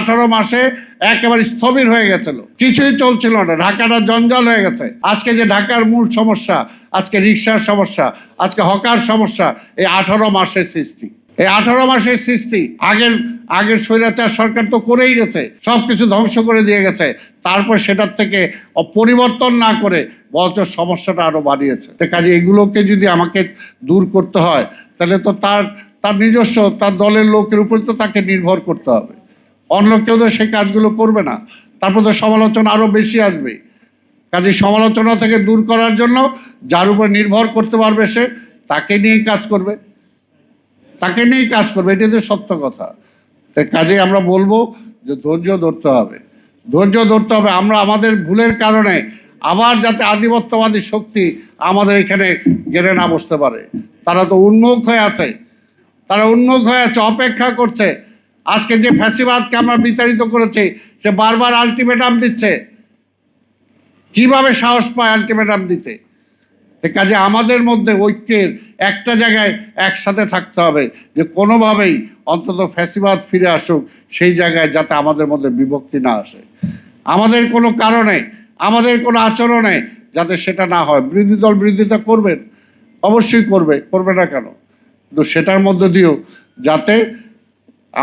18 মাসে একেবারে স্থবির হয়ে গেছিল, কিছুই চলছিল না, ঢাকাটা জঞ্জাল হয়ে গেছে। আজকে যে ঢাকার মূল সমস্যা, আজকে রিক্সার সমস্যা, আজকে হকার সমস্যা, এই 18 মাসের সৃষ্টি। এই 18 মাসের সৃষ্টি আগের স্বৈরাচার সরকার তো করেই গেছে, সবকিছু ধ্বংস করে দিয়ে গেছে। তারপর সেটার থেকে পরিবর্তন না করে বরঞ্চ সমস্যাটা আরো বাড়িয়েছে। কাজে এগুলোকে যদি আমাকে দূর করতে হয়, তাহলে তো তার নিজস্ব তার দলের লোকের উপর তো তাকে নির্ভর করতে হবে। অন্য কেউ তো সেই কাজগুলো করবে না, তারপর তো সমালোচনা আরো বেশি আসবে। কাজে সমালোচনা থেকে দূর করার জন্য যার উপর নির্ভর করতে পারবে সে তাকে নিয়েই কাজ করবে, তাকে নিয়েই কাজ করবে, এটাই তো সত্য কথা। তাই কাজে আমরা বলবো যে ধৈর্য ধরতে হবে, ধৈর্য ধরতে হবে। আমরা আমাদের ভুলের কারণে আবার যাতে আধিপত্যবাদী শক্তি আমাদের এখানে গেড়ে না বসতে পারে। তারা তো উন্মুখ হয়ে আছে, তারা উন্মুখ হয়ে আছে, অপেক্ষা করছে। আজকে যে ফ্যাসিবাদকে আমরা বিতাড়িত করেছি, সে বারবার আলটিমেটাম দিচ্ছে। কিভাবে সাহস পায় আলটিমেটাম দিতে? কাজে আমাদের মধ্যে ঐক্যের একটা জায়গায় একসাথে থাকতে হবে, যে কোনোভাবেই অন্তত ফ্যাসিবাদ ফিরে আসুক, সেই জায়গায় যাতে আমাদের মধ্যে বিভক্তি না আসে। আমাদের কোনো কারণে, আমাদের কোনো আচরণে যাতে সেটা না হয়। বিরোধী দল বিরোধিতা করবেন, অবশ্যই করবে না কেন, কিন্তু সেটার মধ্য দিয়েও যাতে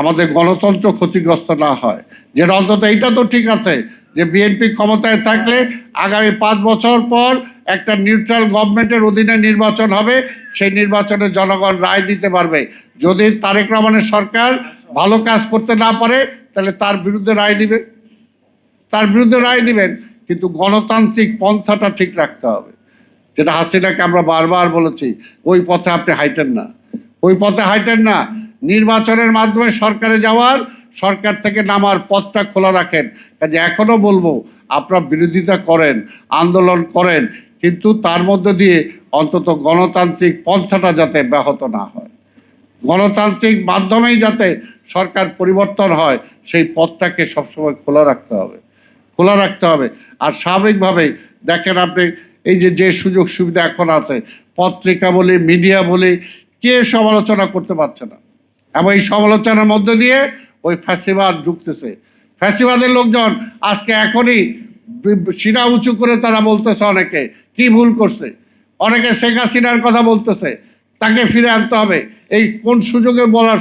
আমাদের গণতন্ত্র ক্ষতিগ্রস্ত না হয়। যেটা অন্তত এইটা তো ঠিক আছে যে বিএনপি ক্ষমতায় থাকলে আগামী 5 বছর পর একটা নিউট্রাল গভর্নমেন্টের অধীনে নির্বাচন হবে, সেই নির্বাচনে জনগণ রায় দিতে পারবে। যদি তারেক রহমানের সরকার ভালো কাজ করতে না পারে, তাহলে তার বিরুদ্ধে রায় দিবে, তার বিরুদ্ধে রায় দিবেন। কিন্তু গণতান্ত্রিক পন্থাটা ঠিক রাখতে হবে, যেটা হাসিনাকে আমরা বারবার বলেছি, ওই পথে আপনি হাইটেন না, ওই পথে হাইটেন না। নির্বাচনের মাধ্যমে সরকারে যাওয়ার, সরকার থেকে নামার পথটা খোলা রাখেন। কাজে এখনো বলবো, আপনারা বিরোধিতা করেন, আন্দোলন করেন, কিন্তু তার মধ্যে দিয়ে অন্তত গণতান্ত্রিক পন্থাটা যাতে ব্যাহত না হয়, গণতান্ত্রিক মাধ্যমেই যাতে সরকার পরিবর্তন হয়, সেই পথটাকে সবসময় খোলা রাখতে হবে, খোলা রাখতে হবে। আর স্বাভাবিকভাবেই দেখেন আপনি, এই যে সুযোগ সুবিধা এখন আছে, পত্রিকা বলি, মিডিয়া বলি, কে সমালোচনা করতে পারছে না। এবং এই সমালোচনার মধ্যে দিয়ে ওই ফ্যাসিবাদ ঢুকতেছে। ফ্যাসিবাদের লোকজন আজকে এখনই শিরা উঁচু করে তারা বলতেছে, অনেকে কি ভুল করছে, অনেকে শেখ হাসিনার কথা বলতেছে, তাকে ফিরে আনতে হবে। এই কোন সুযোগে বলার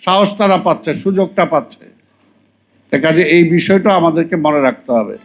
সাহস তারা পাচ্ছে, সুযোগটা পাচ্ছে। কাজে এই বিষয়টা আমাদেরকে মনে রাখতে হবে।